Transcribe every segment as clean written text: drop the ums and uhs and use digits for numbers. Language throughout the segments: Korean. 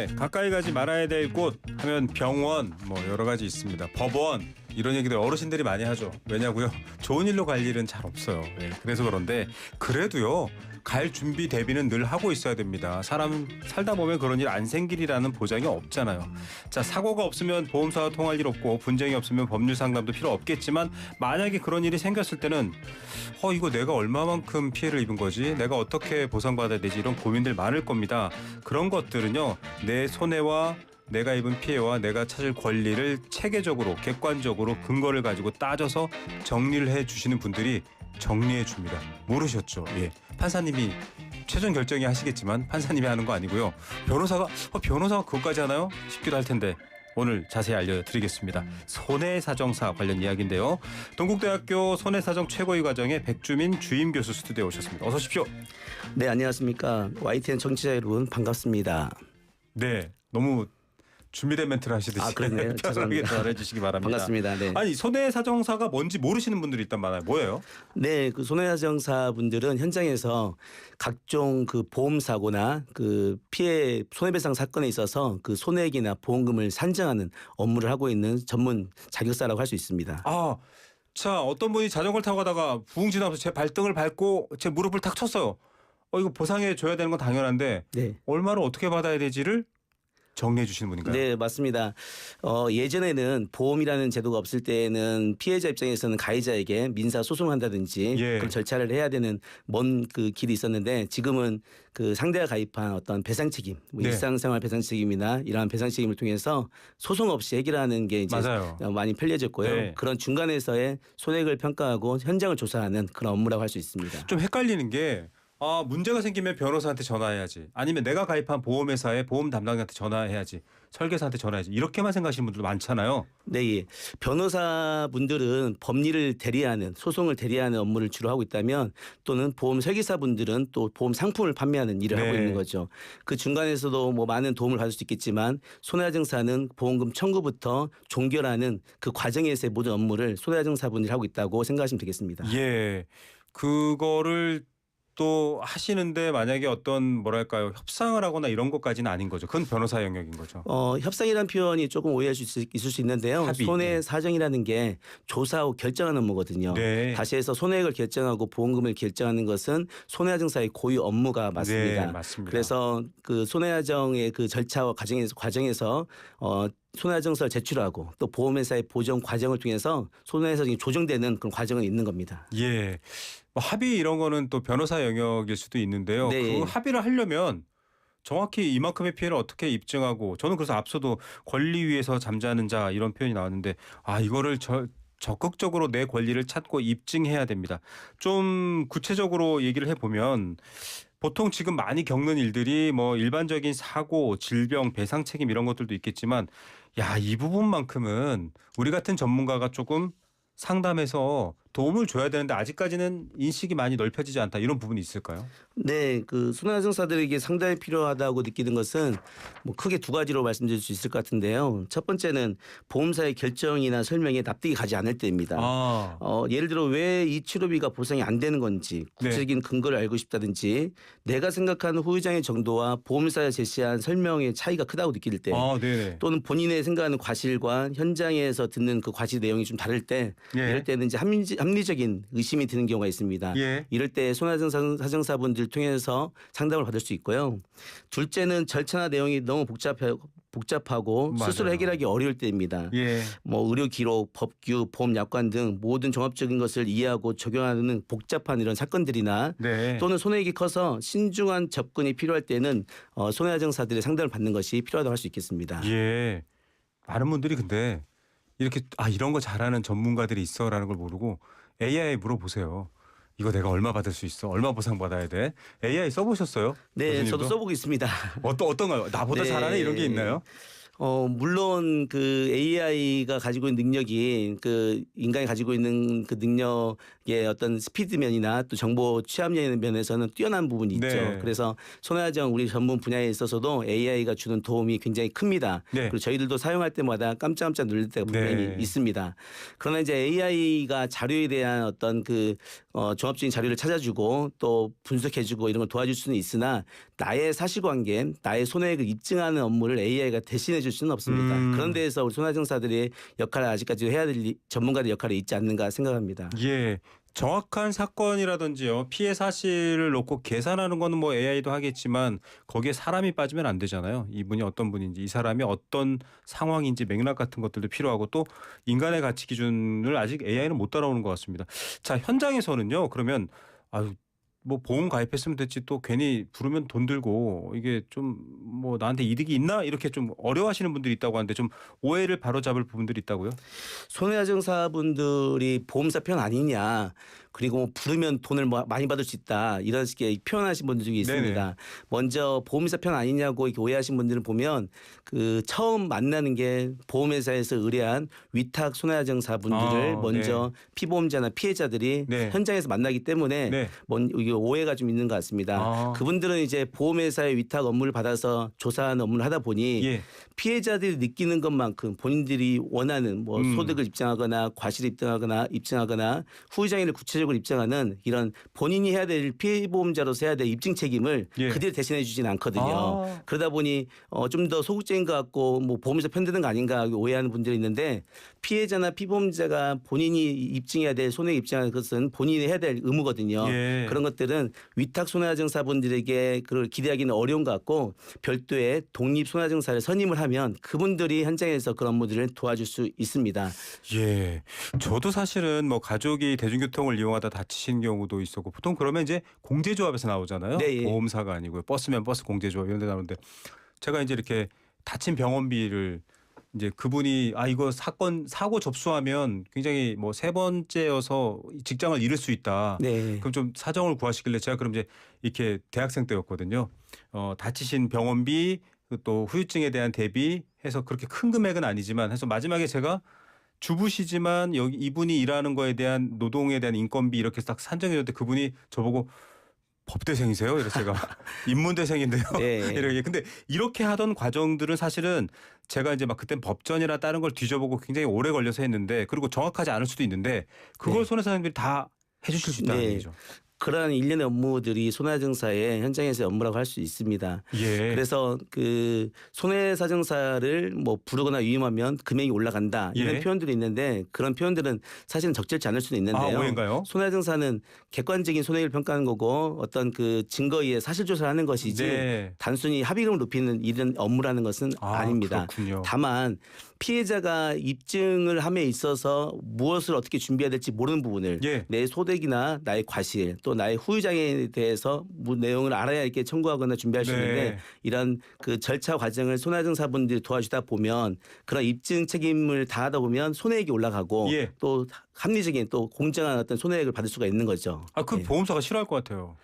네, 가까이 가지 말아야 될 곳 하면 병원, 뭐 여러 가지 있습니다. 법원 이런 얘기들 어르신들이 많이 하죠. 왜냐고요? 좋은 일로 갈 일은 잘 없어요. 네, 그래서 그런데 그래도요. 갈 준비 대비는 늘 하고 있어야 됩니다. 사람 살다 보면 그런 일 안 생길이라는 보장이 없잖아요. 자, 사고가 없으면 보험사와 통할 일 없고 분쟁이 없으면 법률 상담도 필요 없겠지만 만약에 그런 일이 생겼을 때는 이거 내가 얼마만큼 피해를 입은 거지? 내가 어떻게 보상받아야 되지? 이런 고민들 많을 겁니다. 그런 것들은요. 내 손해와 내가 입은 피해와 내가 찾을 권리를 체계적으로 객관적으로 근거를 가지고 따져서 정리를 해주시는 분들이 정리해 줍니다. 모르셨죠? 예, 판사님이 최종 결정이 하시겠지만 판사님이 하는 거 아니고요. 변호사가 그것까지 하나요? 싶기도 할 텐데 오늘 자세히 알려드리겠습니다. 손해사정사 관련 이야기인데요. 동국대학교 손해사정 최고위 과정의 백주민 주임 교수 스튜디오에 오셨습니다. 어서 오십시오. 네, 안녕하십니까. YTN 청취자 여러분 반갑습니다. 네, 너무 준비된 멘트를 하시듯이 그렇네요. 편하게 전해주시기 바랍니다. 반갑습니다. 네. 아니 손해사정사가 뭔지 모르시는 분들이 일단 많아요. 뭐예요? 네, 그 손해사정사 분들은 현장에서 각종 그 보험 사고나 그 피해 손해배상 사건에 있어서 그 손해액이나 보험금을 산정하는 업무를 하고 있는 전문 자격사라고 할 수 있습니다. 자, 어떤 분이 자전거를 타고 가다가 부흥 지나면서 제 발등을 밟고 제 무릎을 탁 쳤어요. 이거 보상해 줘야 되는 건 당연한데 네. 얼마를 어떻게 받아야 되지를 정리해 주시는 분인가요? 네, 맞습니다. 예전에는 보험이라는 제도가 없을 때에는 피해자 입장에서는 가해자에게 민사 소송한다든지 그런 절차를 해야 되는 먼 그 길이 있었는데 지금은 그 상대가 가입한 어떤 배상 책임, 일상생활 배상 책임이나 이러한 배상 책임을 통해서 소송 없이 해결하는 게 이제 맞아요. 많이 편리해졌고요. 네. 그런 중간에서의 손해를 평가하고 현장을 조사하는 그런 업무라고 할 수 있습니다. 좀 헷갈리는 게 문제가 생기면 변호사한테 전화해야지. 아니면 내가 가입한 보험회사의 보험 담당자한테 전화해야지. 설계사한테 전화해야지. 이렇게만 생각하시는 분들 많잖아요. 네, 예. 변호사분들은 법리를 대리하는 소송을 대리하는 업무를 주로 하고 있다면 또는 보험 설계사분들은 또 보험 상품을 판매하는 일을 하고 있는 거죠. 그 중간에서도 뭐 많은 도움을 받을 수 있겠지만 손해배상사는 보험금 청구부터 종결하는 그 과정에서의 모든 업무를 손해배상사분들이 하고 있다고 생각하시면 되겠습니다. 예, 그거를 또 하시는데 만약에 어떤 뭐랄까요 협상을 하거나 이런 것까지는 아닌 거죠. 그건 변호사 영역인 거죠. 협상이라는 표현이 조금 오해할 수 있을 수 있는데요. 합의. 손해사정이라는 게 조사하고 결정하는 업무거든요. 네. 다시 해서 손해액을 결정하고 보험금을 결정하는 것은 손해배상사의 고유 업무가 맞습니다. 네, 맞습니다. 그래서 그 손해배상의 그 절차와 과정에서 손해배상서를 제출하고 또 보험회사의 보정 과정을 통해서 손해배상이 조정되는 그런 과정은 있는 겁니다. 예. 뭐 합의 이런 거는 또 변호사 영역일 수도 있는데요. 네. 그 합의를 하려면 정확히 이만큼의 피해를 어떻게 입증하고 저는 그래서 앞서도 권리 위에서 잠자는 자 이런 표현이 나왔는데 이거를 적극적으로 내 권리를 찾고 입증해야 됩니다. 좀 구체적으로 얘기를 해보면 보통 지금 많이 겪는 일들이 뭐 일반적인 사고, 질병, 배상 책임 이런 것들도 있겠지만 이 부분만큼은 우리 같은 전문가가 조금 상담해서 도움을 줘야 되는데 아직까지는 인식이 많이 넓혀지지 않다. 이런 부분이 있을까요? 네, 그 손해배상사들에게 상담이 필요하다고 느끼는 것은 뭐 크게 두 가지로 말씀드릴 수 있을 것 같은데요. 첫 번째는 보험사의 결정이나 설명에 납득이 가지 않을 때입니다. 예를 들어 왜 이 치료비가 보상이 안 되는 건지 구체적인 근거를 알고 싶다든지 내가 생각하는 후유장애 정도와 보험사가 제시한 설명의 차이가 크다고 느낄 때 또는 본인의 생각하는 과실과 현장에서 듣는 그 과실 내용이 좀 다를 때 이럴 때는 이제 합리적인 의심이 드는 경우가 있습니다. 이럴 때 손해배상사정사분들 통해서 상담을 받을 수 있고요. 둘째는 절차나 내용이 너무 복잡하고 맞아요. 스스로 해결하기 어려울 때입니다. 뭐 의료 기록, 법규, 보험 약관 등 모든 종합적인 것을 이해하고 적용하는 복잡한 이런 사건들이나 또는 손해액이 커서 신중한 접근이 필요할 때는 손해배상사들의 상담을 받는 것이 필요하다고 할 수 있겠습니다. 예. 많은 분들이 근데 이렇게 이런 거 잘하는 전문가들이 있어라는 걸 모르고 AI에 물어보세요. 이거 내가 얼마 받을 수 있어? 얼마 보상 받아야 돼? AI 써보셨어요? 네, 교수님도? 저도 써보고 있습니다. 어떤가요? 나보다 잘하네 이런 게 있나요? 물론 그 AI가 가지고 있는 능력이 그 인간이 가지고 있는 그 능력의 어떤 스피드면이나 또 정보 취합력 면에서는 뛰어난 부분이 있죠. 네. 그래서 손해배상 우리 전문 분야에 있어서도 AI가 주는 도움이 굉장히 큽니다. 네. 그리고 저희들도 사용할 때마다 깜짝깜짝 놀랄 때가 분명히 네. 있습니다. 그러나 이제 AI가 자료에 대한 어떤 그 종합적인 자료를 찾아주고 또 분석해주고 이런 걸 도와줄 수는 있으나 나의 사실관계, 나의 손해액을 입증하는 업무를 AI가 대신해줄 수는 없습니다. 그런 데에서 우리 손해증사들의 역할을 아직까지 해야 될 전문가들 역할이 있지 않는가 생각합니다. 예. 정확한 사건이라든지요. 피해 사실을 놓고 계산하는 거는 뭐 AI도 하겠지만 거기에 사람이 빠지면 안 되잖아요. 이분이 어떤 분인지 이 사람이 어떤 상황인지 맥락 같은 것들도 필요하고 또 인간의 가치 기준을 아직 AI는 못 따라오는 것 같습니다. 자, 현장에서는요. 그러면 아유 뭐 보험 가입했으면 됐지 또 괜히 부르면 돈 들고 이게 좀 뭐 나한테 이득이 있나 이렇게 좀 어려워하시는 분들이 있다고 하는데 좀 오해를 바로잡을 부분들이 있다고요? 손해배상사분들이 보험사 편 아니냐 그리고 뭐 부르면 돈을 많이 받을 수 있다 이런 식의 표현하신 분들이 있습니다. 네네. 먼저 보험사 편 아니냐고 이렇게 오해하신 분들을 보면 그 처음 만나는 게 보험회사에서 의뢰한 위탁 손해배상사분들을 먼저 네. 피보험자나 피해자들이 네. 현장에서 만나기 때문에 네. 이게 오해가 좀 있는 것 같습니다. 그분들은 이제 보험회사의 위탁 업무를 받아서 조사하는 업무를 하다 보니 예. 피해자들이 느끼는 것만큼 본인들이 원하는 뭐 소득을 입증하거나 과실을 입증하거나 후유장애를 구체적으로 입증하는 이런 본인이 해야 될 피해보험자로서 해야 될 입증 책임을 예. 그대로 대신해 주지는 않거든요. 그러다 보니 좀 더 소극적인 것 같고 뭐 보험에서 편드는 거 아닌가 오해하는 분들이 있는데 피해자나 피보험자가 본인이 입증해야 될 손해액 입증하는 것은 본인이 해야 될 의무거든요. 예. 그런 것들은 위탁 손해배상사분들에게 그걸 기대하기는 어려운 것 같고 별도의 독립 손해배상사를 선임을 하면 그분들이 현장에서 그런 업무들을 도와줄 수 있습니다. 예. 저도 사실은 뭐 가족이 대중교통을 이용하다 다치신 경우도 있었고 보통 그러면 이제 공제조합에서 나오잖아요. 네, 예. 보험사가 아니고요. 버스면 버스 공제조합 이런 데 나오는데 제가 이제 이렇게 다친 병원비를 이제 그분이 이거 사고 접수하면 굉장히 뭐 세 번째여서 직장을 잃을 수 있다. 네. 그럼 좀 사정을 구하시길래 제가 그럼 이제 이렇게 대학생 때였거든요. 다치신 병원비 또 후유증에 대한 대비해서 그렇게 큰 금액은 아니지만 해서 마지막에 제가 주부시지만 여기 이분이 일하는 거에 대한 노동에 대한 인건비 이렇게 딱 산정해 줬는데 그분이 저보고 법대생이세요? 이래서 제가 인문대생인데요. 네. 이렇게 근데 이렇게 하던 과정들은 사실은 제가 이제 막 그땐 법전이나 다른 걸 뒤져보고 굉장히 오래 걸려서 했는데 그리고 정확하지 않을 수도 있는데 그걸 네. 손해사장님들이 다 해주실 수 있다는 네. 얘기죠. 그러한 일련의 업무들이 손해배상사의 현장에서의 업무라고 할 수 있습니다. 예. 그래서 그 손해사정사를 뭐 부르거나 위임하면 금액이 올라간다 이런 예. 표현들이 있는데 그런 표현들은 사실은 적절치 않을 수도 있는데요. 오해인가요? 손해배상사는 객관적인 손해를 평가하는 거고 어떤 그 증거에 사실 조사를 하는 것이지 네. 단순히 합의금을 높이는 이런 업무라는 것은 아닙니다. 그렇군요. 다만 피해자가 입증을 함에 있어서 무엇을 어떻게 준비해야 될지 모르는 부분을 예. 내 소득이나 나의 과실 또 나의 후유장애에 대해서 내용을 알아야 이렇게 청구하거나 준비할 수 네. 있는데 이런 그 절차 과정을 손해배상사분들이 도와주다 보면 그런 입증 책임을 다하다 보면 손해액이 올라가고 예. 또 합리적인 또 공정한 어떤 손해액을 받을 수가 있는 거죠. 그 예. 보험사가 싫어할 것 같아요.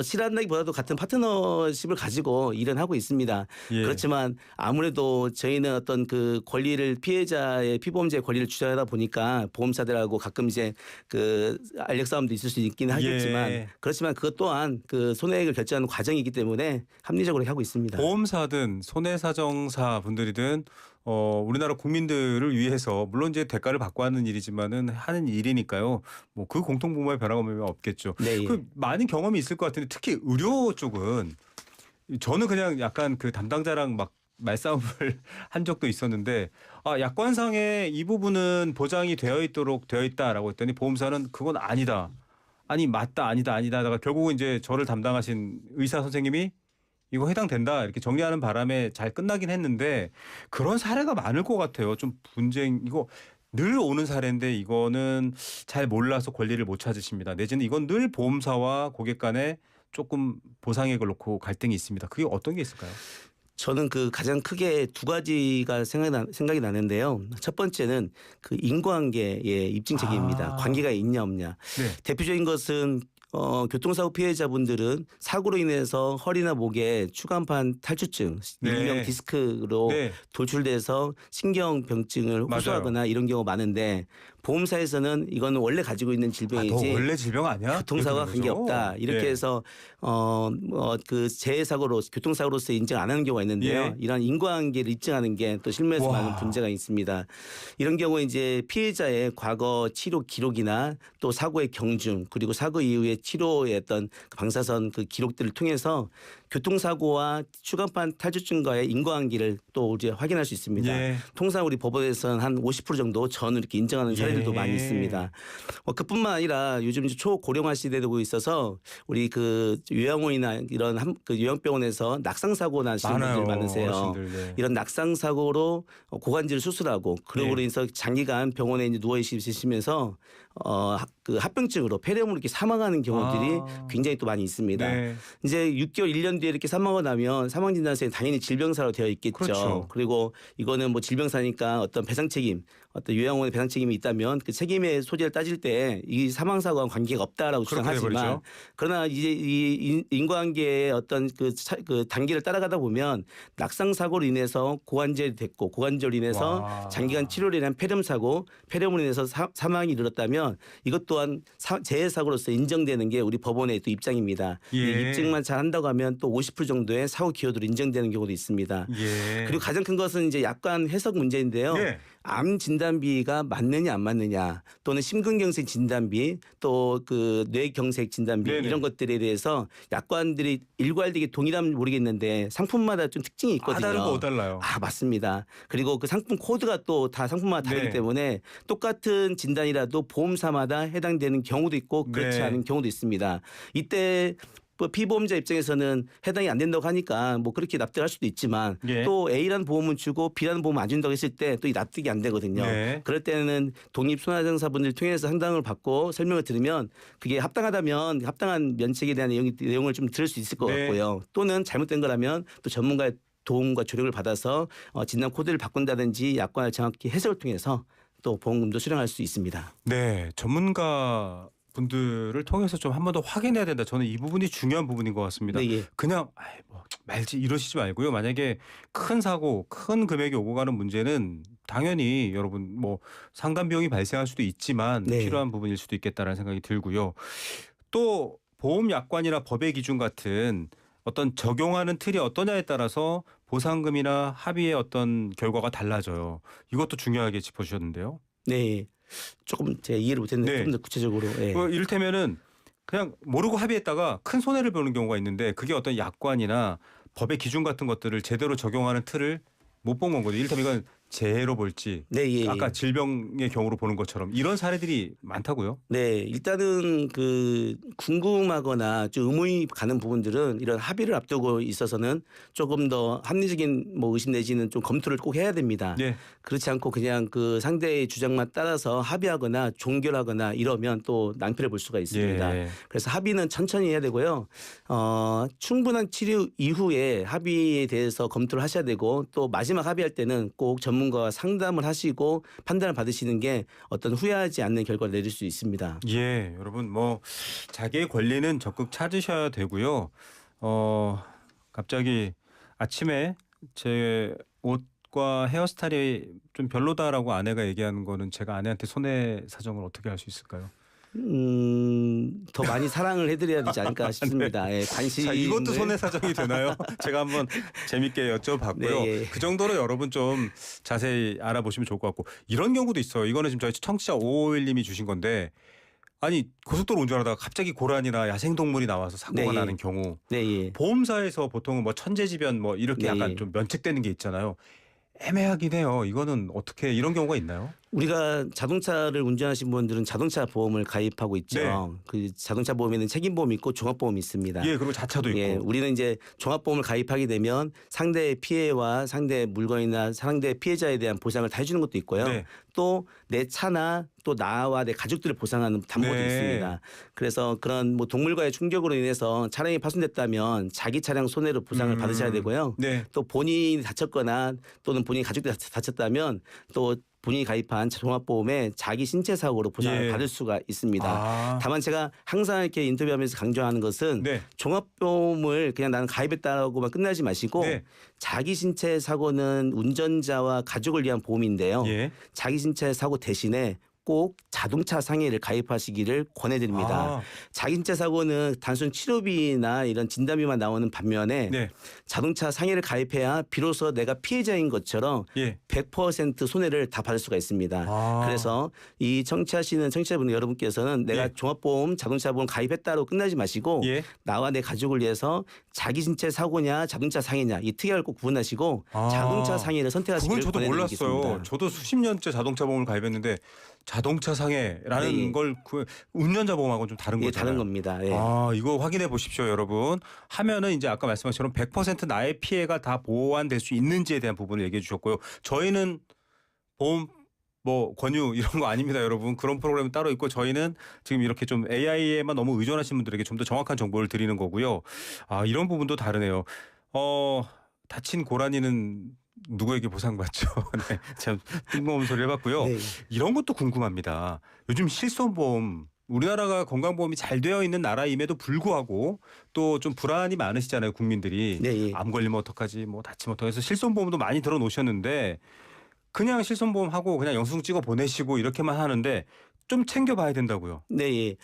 싫어한다기보다도 같은 파트너십을 가지고 일은 하고 있습니다. 예. 그렇지만 아무래도 저희는 어떤 그 권리를 피해자의 피보험자의 권리를 주장하다 보니까 보험사들하고 가끔 이제 그 알력 싸움도 있을 수 있긴 하겠지만 예. 그렇지만 그것 또한 그 손해액을 결정하는 과정이기 때문에 합리적으로 하고 있습니다. 보험사든 손해사정사 분들이든 우리나라 국민들을 위해서 물론 이제 대가를 받고 하는 일이지만은 하는 일이니까요. 뭐 그 공통분모의 변화가 없겠죠. 네. 그 많은 경험이 있을 것 같은데 특히 의료 쪽은 저는 그냥 약간 그 담당자랑 막 말싸움을 한 적도 있었는데 약관상에 이 부분은 보장이 되어 있도록 되어 있다라고 했더니 보험사는 그건 아니다. 아니 맞다 아니다 하다가 결국은 이제 저를 담당하신 의사 선생님이 이거 해당된다 이렇게 정리하는 바람에 잘 끝나긴 했는데 그런 사례가 많을 것 같아요. 좀 분쟁 이거 늘 오는 사례인데 이거는 잘 몰라서 권리를 못 찾으십니다. 내지는 이건 늘 보험사와 고객 간에 조금 보상액을 놓고 갈등이 있습니다. 그게 어떤 게 있을까요? 저는 그 가장 크게 두 가지가 생각이 나는데요. 첫 번째는 그 인과관계의 입증 책임입니다. 관계가 있냐 없냐. 네. 대표적인 것은 교통사고 피해자분들은 사고로 인해서 허리나 목에 추간판 탈출증, 네. 일명 디스크로 네. 돌출돼서 신경병증을 호소하거나 이런 경우가 많은데 보험사에서는 이거는 원래 가지고 있는 질병이지 너 원래 질병 아니야? 교통사고가 관계 없다. 이렇게 예. 해서 그 재해사고로 교통사고로서 인정 안 하는 경우가 있는데요. 예. 이런 인과관계를 입증하는 게 또 실무에서 와. 많은 문제가 있습니다. 이런 경우에 이제 피해자의 과거 치료 기록이나 또 사고의 경중 그리고 사고 이후의 치료의 어떤 방사선 그 기록들을 통해서 교통사고와 추간판 탈출증과의 인과관계를 또 이제 확인할 수 있습니다. 예. 통상 우리 법원에서는 한 50% 정도 전을 이렇게 인정하는 사례들도 예. 많이 있습니다. 그뿐만 아니라 요즘 이제 초고령화 시대되고 있어서 우리 그 요양원이나 이런 그 요양병원에서 낙상 사고 나시는 분들 많으세요. 어르신들, 네. 이런 낙상 사고로 고관절 수술하고 그러고 예. 인해서 장기간 병원에 이제 누워 있으시면서 그 합병증으로 폐렴으로 이렇게 사망하는 경우들이 굉장히 또 많이 있습니다. 네. 이제 6개월, 1년 뒤에 이렇게 사망하고 나면 사망진단서에 당연히 질병사로 되어 있겠죠. 그렇죠. 그리고 이거는 뭐 질병사니까 어떤 배상 책임, 어떤 요양원의 배상 책임이 있다면 그 책임의 소재를 따질 때 이 사망 사고와 관계가 없다라고 주장하지만 돼버리죠. 그러나 이제 이 인과관계의 어떤 그 단계를 따라가다 보면 낙상 사고로 인해서 고관절이 됐고 고관절로 인해서 와. 장기간 치료를 인한 폐렴 사고, 폐렴으로 인해서 사망이 이르렀다면 이것 또한 재해 사고로서 인정되는 게 우리 법원의 또 입장입니다. 예. 입증만 잘 한다고 하면 또 50% 정도의 사고 기여도로 인정되는 경우도 있습니다. 예. 그리고 가장 큰 것은 이제 약관 해석 문제인데요. 예. 암 진단비가 맞느냐 안 맞느냐 또는 심근경색 진단비 또 그 뇌경색 진단비 네네. 이런 것들에 대해서 약관들이 일괄되게 동일하면 모르겠는데 상품마다 좀 특징이 있거든요. 다르고 달라요. 맞습니다. 그리고 그 상품 코드가 또 다 상품마다 다르기 네. 때문에 똑같은 진단이라도 보험사마다 해당되는 경우도 있고 그렇지 네. 않은 경우도 있습니다. 이때 뭐 피보험자 입장에서는 해당이 안 된다고 하니까 뭐 그렇게 납득할 수도 있지만 예. 또 A라는 보험은 주고 B라는 보험은 안 준다고 했을 때 또 이 납득이 안 되거든요. 네. 그럴 때는 독립 손해배상사분들 통해서 상담을 받고 설명을 들으면 그게 합당하다면 합당한 면책에 대한 내용을 좀 들을 수 있을 것 네. 같고요. 또는 잘못된 거라면 또 전문가의 도움과 조력을 받아서 진단 코드를 바꾼다든지 약관을 정확히 해석을 통해서 또 보험금도 수령할 수 있습니다. 네, 전문가 분들을 통해서 좀 한 번 더 확인해야 된다. 저는 이 부분이 중요한 부분인 것 같습니다. 네, 예. 그냥 뭐 말지 이러시지 말고요. 만약에 큰 사고, 큰 금액이 오고 가는 문제는 당연히 여러분 뭐 상담 비용이 발생할 수도 있지만 네. 필요한 부분일 수도 있겠다라는 생각이 들고요. 또 보험 약관이나 법의 기준 같은 어떤 적용하는 틀이 어떠냐에 따라서 보상금이나 합의의 어떤 결과가 달라져요. 이것도 중요하게 짚어주셨는데요. 네. 조금 제가 이해를 못했는데 네. 좀 더 구체적으로. 예. 이를테면은 그냥 모르고 합의했다가 큰 손해를 보는 경우가 있는데 그게 어떤 약관이나 법의 기준 같은 것들을 제대로 적용하는 틀을 못 본 거거든요. 이를테면 이건 재해로 볼지 네, 예, 아까 질병의 경우로 보는 것처럼 이런 사례들이 많다고요? 네, 일단은 그 궁금하거나 좀 의문이 가는 부분들은 이런 합의를 앞두고 있어서는 조금 더 합리적인 뭐 의심 내지는 좀 검토를 꼭 해야 됩니다. 네. 그렇지 않고 그냥 그 상대의 주장만 따라서 합의하거나 종결하거나 이러면 또 낭패를 볼 수가 있습니다. 예. 그래서 합의는 천천히 해야 되고요. 충분한 치료 이후에 합의에 대해서 검토를 하셔야 되고 또 마지막 합의할 때는 꼭 전문가와 상담을 하시고 판단을 받으시는 게 어떤 후회하지 않는 결과를 내릴 수 있습니다. 예, 여러분 뭐 자기의 권리는 적극 찾으셔야 되고요. 갑자기 아침에 제 옷과 헤어스타일이 좀 별로다라고 아내가 얘기하는 거는 제가 아내한테 손해 사정을 어떻게 할 수 있을까요? 더 많이 사랑을 해드려야 되지 않을까 싶습니다. 예, 관심. 자, 이것도 손해 사정이 되나요? 제가 한번 재밌게 여쭤봤고요. 네, 예. 그 정도로 여러분 좀 자세히 알아보시면 좋을 것 같고 이런 경우도 있어요. 이거는 지금 저희 청취자 551님이 주신 건데 아니 고속도로 운전하다가 갑자기 고란이나 야생동물이 나와서 사고가 네, 나는 경우 네, 예. 보험사에서 보통은 뭐 천재지변 뭐 이렇게 네, 약간 예. 좀 면책되는 게 있잖아요. 애매하긴 해요. 이거는 어떻게 이런 경우가 있나요? 우리가 자동차를 운전하신 분들은 자동차 보험을 가입하고 있죠. 네. 그 자동차 보험에는 책임보험이 있고 종합보험이 있습니다. 예, 그리고 자차도 있고. 예, 우리는 이제 종합보험을 가입하게 되면 상대의 피해와 상대의 물건이나 상대의 피해자에 대한 보상을 다 해주는 것도 있고요. 네. 또 내 차나 또 나와 내 가족들을 보상하는 담보도 네. 있습니다. 그래서 그런 뭐 동물과의 충격으로 인해서 차량이 파손됐다면 자기 차량 손해로 보상을 받으셔야 되고요. 네. 또 본인이 다쳤거나 또는 본인 가족들이 다쳤다면 또 본인이 가입한 종합보험에 자기 신체 사고로 보상을 예. 받을 수가 있습니다. 아. 다만 제가 항상 이렇게 인터뷰하면서 강조하는 것은 네. 종합보험을 그냥 나는 가입했다고만 끝나지 마시고 네. 자기 신체 사고는 운전자와 가족을 위한 보험인데요. 예. 자기 신체 사고 대신에 꼭 자동차 상해를 가입하시기를 권해드립니다. 아. 자기 신체 사고는 단순 치료비나 이런 진단비만 나오는 반면에 네. 자동차 상해를 가입해야 비로소 내가 피해자인 것처럼 예. 100% 손해를 다 받을 수가 있습니다. 아. 그래서 이 청취하시는 청취자분 여러분께서는 내가 예. 종합보험, 자동차보험 가입했다로 끝나지 마시고 예. 나와 내 가족을 위해서 자기 신체 사고냐 자동차 상해냐 이 특약을 꼭 구분하시고 아. 자동차 상해를 선택하시기를 그건 저도 권해드리겠습니다. 몰랐어요. 저도 수십 년째 자동차 보험을 가입했는데 자동차 상해라는 네. 걸 운전자 보험하고는 좀 다른 예, 거잖아요. 다른 겁니다. 예. 아, 이거 확인해 보십시오, 여러분. 하면은 이제 아까 말씀하신 것처럼 100% 나의 피해가 다 보완될 수 있는지에 대한 부분을 얘기해 주셨고요. 저희는 보험 뭐 권유 이런 거 아닙니다, 여러분. 그런 프로그램은 따로 있고 저희는 지금 이렇게 좀 AI에만 너무 의존하신 분들에게 좀 더 정확한 정보를 드리는 거고요. 아, 이런 부분도 다르네요. 다친 고라니는 누구에게 보상받죠? 네, 참 뜬금없는 소리 해봤고요. 네. 이런 것도 궁금합니다. 요즘 실손보험 우리나라가 건강보험이 잘 되어 있는 나라임에도 불구하고 또 좀 불안이 많으시잖아요, 국민들이. 네, 예. 암 걸리면 어떡하지, 뭐 다치면 어떡해서 실손보험도 많이 들어 놓으셨는데 그냥 실손보험 하고 그냥 영수증 찍어 보내시고 이렇게만 하는데 좀 챙겨봐야 된다고요. 네, 예.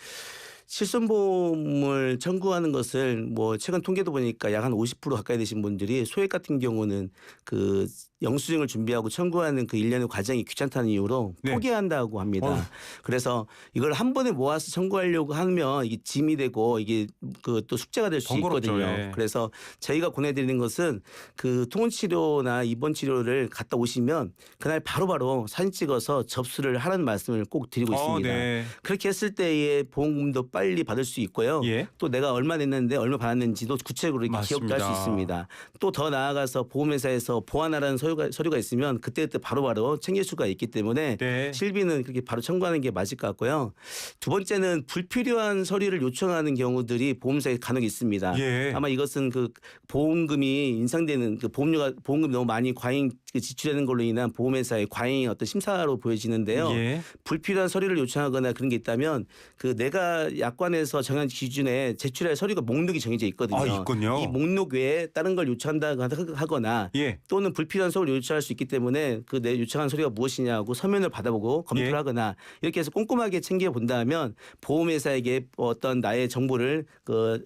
실손보험을 청구하는 것을 뭐 최근 통계도 보니까 약 한 50% 가까이 되신 분들이 소액 같은 경우는 그 영수증을 준비하고 청구하는 그 일련의 과정이 귀찮다는 이유로 네. 포기한다고 합니다. 그래서 이걸 한 번에 모아서 청구하려고 하면 이게 짐이 되고 이게 그 또 숙제가 될 수 번거롭죠. 있거든요. 예. 그래서 저희가 권해드리는 것은 그 통원치료나 입원 치료를 갔다 오시면 그날 바로바로 사진 찍어서 접수를 하라는 말씀을 꼭 드리고 있습니다. 네. 그렇게 했을 때의 보험금도 빨리 받을 수 있고요. 예. 또 내가 얼마 냈는데 얼마 받았는지도 구체적으로 이렇게 기억도 할 수 맞습니다. 있습니다. 또 더 나아가서 보험회사에서 보완하라는 서류가 있으면 그때그때 바로바로 챙길 수가 있기 때문에 네. 실비는 그렇게 바로 청구하는 게 맞을 것 같고요. 두 번째는 불필요한 서류를 요청하는 경우들이 보험사에 간혹 있습니다. 예. 아마 이것은 그 보험금이 인상되는 그 보험금이 너무 많이 과잉 지출되는 걸로 인한 보험회사의 과잉 어떤 심사로 보여지는데요. 예. 불필요한 서류를 요청하거나 그런 게 있다면 그 내가 약관에서 정한 기준에 제출할 서류가 목록이 정해져 있거든요. 아, 있군요. 이 목록 외에 다른 걸 요청한다 하거나 예. 또는 불필요한 서류를 요청할 수 있기 때문에 그 내 요청한 서류가 무엇이냐고 서면을 받아보고 검토를 예. 하거나 이렇게 해서 꼼꼼하게 챙겨 본다면 보험회사에게 어떤 나의 정보를 그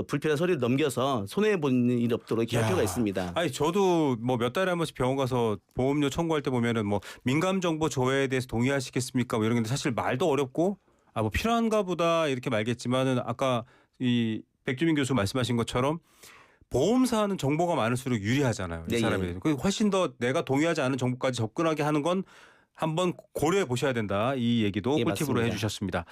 불필요한 서류를 넘겨서 손해 보는 일이 없도록 이렇게 할 야. 필요가 있습니다. 아니 저도 뭐 몇 달에 한 번씩 병원 가서 보험료 청구할 때 보면은 뭐 민감 정보 조회에 대해서 동의하시겠습니까? 뭐 이런 게 사실 말도 어렵고 뭐 필요한가 보다 이렇게 말겠지만은 아까 이 백주민 교수 말씀하신 것처럼 보험사는 정보가 많을수록 유리하잖아요. 이 네, 사람에 예. 대해서. 그 훨씬 더 내가 동의하지 않은 정보까지 접근하게 하는 건 한번 고려해 보셔야 된다. 이 얘기도 예, 꿀팁으로 맞습니다. 해주셨습니다.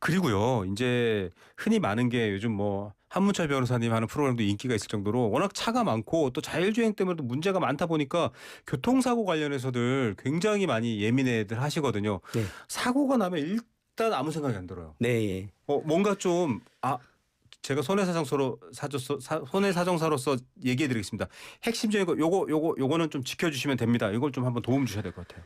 그리고요, 이제 흔히 많은 게 요즘 뭐 한문철 변호사님 하는 프로그램도 인기가 있을 정도로 워낙 차가 많고 또 자율주행 때문에도 문제가 많다 보니까 교통사고 관련해서들 굉장히 많이 예민해들 하시거든요. 네. 사고가 나면 일단 아무 생각이 안 들어요. 네. 예. 뭔가 좀 제가 손해사정사로서 얘기해드리겠습니다. 핵심적인 거 요거는 좀 지켜주시면 됩니다. 이걸 좀 한번 도움 주셔야 될 것 같아요.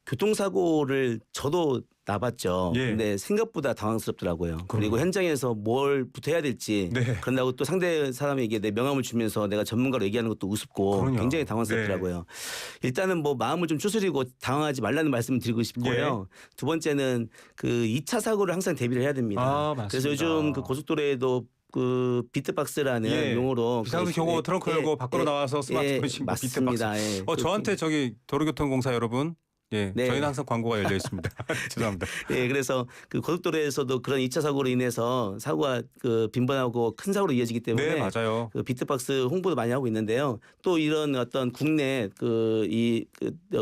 교통사고를 저도 나봤죠. 예. 근데 생각보다 당황스럽더라고요. 그리고 현장에서 뭘부터 해야 될지 네. 그런다고 또 상대 사람에게 내 명함을 주면서 내가 전문가로 얘기하는 것도 우습고 그럼요. 굉장히 당황스럽더라고요. 일단은 뭐 마음을 좀 추스리고 당황하지 말라는 말씀을 드리고 싶고요. 두 번째는 그 2차 사고를 항상 대비를 해야 됩니다. 맞습니다. 그래서 요즘 그 고속도로에도 그 비트박스라는 예. 용어로 비상등 경고 트렁크 열고 밖으로 나와서 스마트폰 신고 맞습니다. 비트박스. 예. 저한테 저기 도로교통공사 여러분, 네. 저희는 항상 광고가 열려 있습니다. 죄송합니다. 예, 그래서 그 고속도로에서도 그런 2차 사고로 인해서 사고가 그 빈번하고 큰 사고로 이어지기 때문에 네, 맞아요. 그 비트박스 홍보도 많이 하고 있는데요. 또 이런 어떤 국내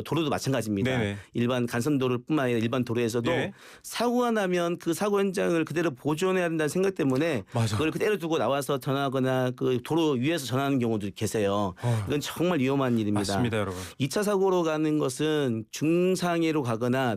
도로도 마찬가지입니다. 네네. 일반 간선도로뿐만 아니라 일반 도로에서도 예. 사고가 나면 그 사고 현장을 그대로 보존해야 된다는 생각 때문에 맞아. 그걸 그대로 두고 나와서 전화하거나 그 도로 위에서 전화하는 경우도 계세요. 이건 정말 위험한 일입니다. 맞습니다, 여러분. 2차 사고로 가는 것은 중상해로 가거나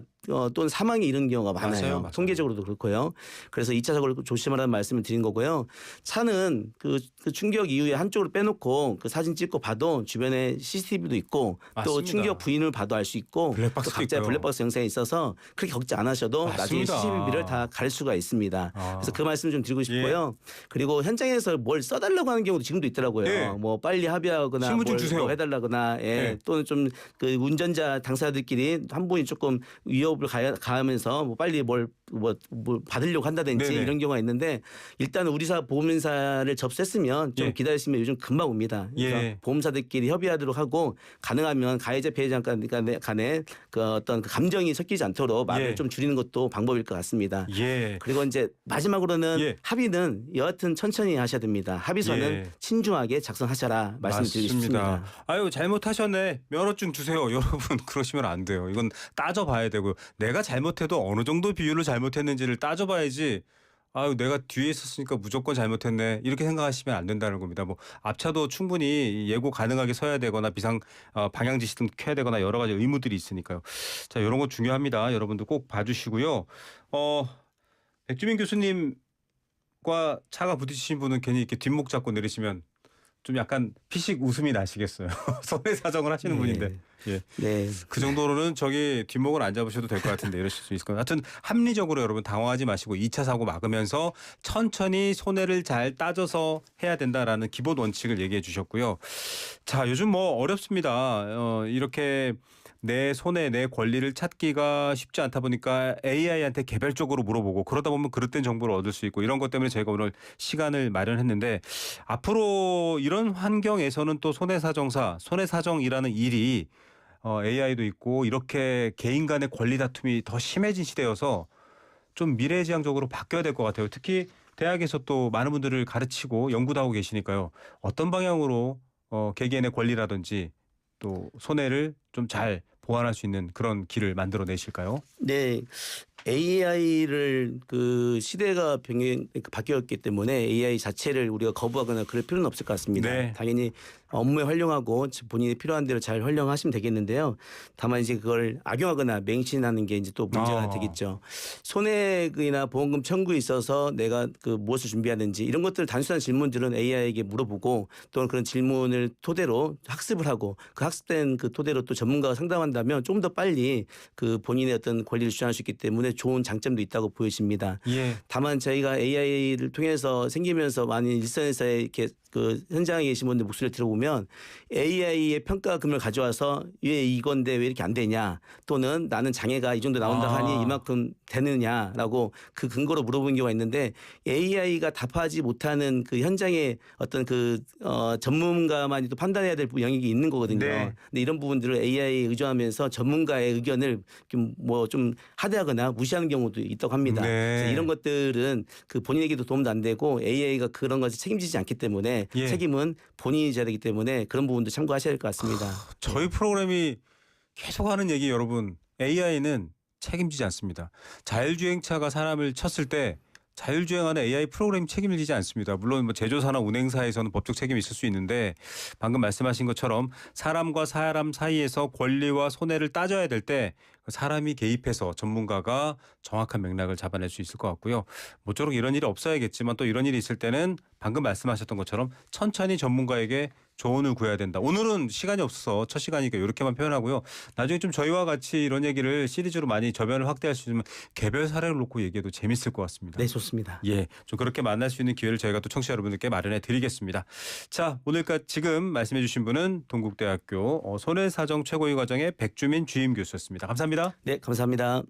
또는 사망에 이르는 경우가 많아요. 맞아요. 통계적으로도 그렇고요. 그래서 2차 사고를 조심하라는 말씀을 드린 거고요. 차는 그 충격 이후에 한쪽으로 빼놓고 그 사진 찍고 봐도 주변에 CCTV도 있고 또 맞습니다. 충격 부인을 봐도 알 수 있고 또 블랙박스도 각자 있고요. 블랙박스 영상이 있어서 그렇게 걱정 안 하셔도 나중에 맞습니다. CCTV를 다 갈 수가 있습니다. 그래서 그 말씀 좀 드리고 싶고요. 그리고 현장에서 뭘 써달라고 하는 경우도 지금도 있더라고요. 예. 뭐 빨리 합의하거나 신분 좀 뭘 주세요. 뭐 해달라거나 예. 또는 좀 그 운전자 당사자들끼리 한 분이 조금 위협을 가하면서 뭐 빨리 뭘 받으려고 한다든지 네네. 이런 경우가 있는데 일단 우리사 보험사를 접수했으면 좀 예. 기다리시면 요즘 금방 옵니다. 그래서 예. 보험사들끼리 협의하도록 하고 가능하면 가해자 피해자 간에 그 어떤 그 감정이 섞이지 않도록 말을 예. 좀 줄이는 것도 방법일 것 같습니다. 예. 그리고 이제 마지막으로는 예. 합의는 여하튼 천천히 하셔야 됩니다. 합의서는 예. 신중하게 작성하셔라 말씀드리고 싶습니다. 아유 잘못하셨네. 면허증 주세요. 여러분 그러시면 안 돼요. 이건 따져봐야 되고요. 내가 잘못해도 어느 정도 비율을 잘못했는지를 따져봐야지. 아유 내가 뒤에 있었으니까 무조건 잘못했네 이렇게 생각하시면 안 된다는 겁니다. 뭐 앞차도 충분히 예고 가능하게 서야 되거나 방향 지시등 켜야 되거나 여러 가지 의무들이 있으니까요. 자 이런 거 중요합니다. 여러분들 꼭 봐주시고요. 백주민 교수님과 차가 부딪히신 분은 괜히 이렇게 뒷목 잡고 내리시면 좀 약간 피식 웃음이 나시겠어요. 손해사정을 하시는 네. 분인데. 예. 네. 그 정도로는 뒷목을 안 잡으셔도 될 것 같은데 이러실 수 있을 것 같아요. 하여튼 합리적으로 여러분 당황하지 마시고 2차 사고 막으면서 천천히 손해를 잘 따져서 해야 된다라는 기본 원칙을 얘기해 주셨고요. 자, 요즘 뭐 어렵습니다. 이렇게 내 손해, 내 권리를 찾기가 쉽지 않다 보니까 AI한테 개별적으로 물어보고 그러다 보면 그릇된 정보를 얻을 수 있고 이런 것 때문에 저희가 오늘 시간을 마련했는데 앞으로 이런 환경에서는 또 손해사정이라는 일이 AI도 있고 이렇게 개인 간의 권리 다툼이 더 심해진 시대여서 좀 미래지향적으로 바뀌어야 될 것 같아요. 특히 대학에서 또 많은 분들을 가르치고 연구도 하고 계시니까요. 어떤 방향으로 개개인의 권리라든지 또 손해를 좀 잘 보완할 수 있는 그런 길을 만들어 내실까요? 네. AI를 그 시대가 바뀌었기 때문에 AI 자체를 우리가 거부하거나 그럴 필요는 없을 것 같습니다. 네. 당연히 업무에 활용하고 본인이 필요한 대로 잘 활용하시면 되겠는데요. 다만 이제 그걸 악용하거나 맹신하는 게 이제 또 문제가 되겠죠. 손해나 보험금 청구에 있어서 내가 그 무엇을 준비하는지 이런 것들 단순한 질문들은 AI에게 물어보고 또는 그런 질문을 토대로 학습을 하고 그 학습된 그 토대로 또 전문가가 상담한다면 좀 더 빨리 그 본인의 어떤 권리를 주장할 수 있기 때문에 좋은 장점도 있다고 보여집니다. 예. 다만 저희가 AI를 통해서 생기면서 많이 일선에서 이렇게 그 현장에 계신 분들 목소리를 들어보면 AI의 평가금을 가져와서 왜 이건데 왜 이렇게 안 되냐 또는 나는 장애가 이 정도 나온다 하니 이만큼 되느냐라고 그 근거로 물어보는 경우가 있는데 AI가 답하지 못하는 그 현장의 어떤 그 전문가만이 또 판단해야 될 영역이 있는 거거든요. 네. 근데 이런 부분들을 AI에 의존하면서 전문가의 의견을 뭐 좀 하대하거나 무시하는 경우도 있다고 합니다. 네. 그래서 이런 것들은 그 본인에게도 도움도 안 되고 AI가 그런 것을 책임지지 않기 때문에 예. 책임은 본인이 져야 되기 때문에 그런 부분도 참고하셔야 될 것 같습니다. 저희 프로그램이 계속 하는 얘기 여러분 AI는 책임지지 않습니다. 자율주행차가 사람을 쳤을 때 자율주행하는 AI 프로그램이 책임을 지지 않습니다. 물론 뭐 제조사나 운행사에서는 법적 책임이 있을 수 있는데 방금 말씀하신 것처럼 사람과 사람 사이에서 권리와 손해를 따져야 될 때 사람이 개입해서 전문가가 정확한 맥락을 잡아낼 수 있을 것 같고요. 모쪼록 이런 일이 없어야겠지만 또 이런 일이 있을 때는 방금 말씀하셨던 것처럼 천천히 전문가에게 조언을 구해야 된다. 오늘은 시간이 없어서 첫 시간이니까 이렇게만 표현하고요. 나중에 좀 저희와 같이 이런 얘기를 시리즈로 많이 저변을 확대할 수 있으면 개별 사례를 놓고 얘기해도 재밌을 것 같습니다. 네, 좋습니다. 예, 좀 그렇게 만날 수 있는 기회를 저희가 또 청취자 여러분들께 마련해 드리겠습니다. 자, 오늘까지 지금 말씀해 주신 분은 동국대학교 손해사정 최고위 과정의 백주민 주임 교수였습니다. 감사합니다. 네, 감사합니다.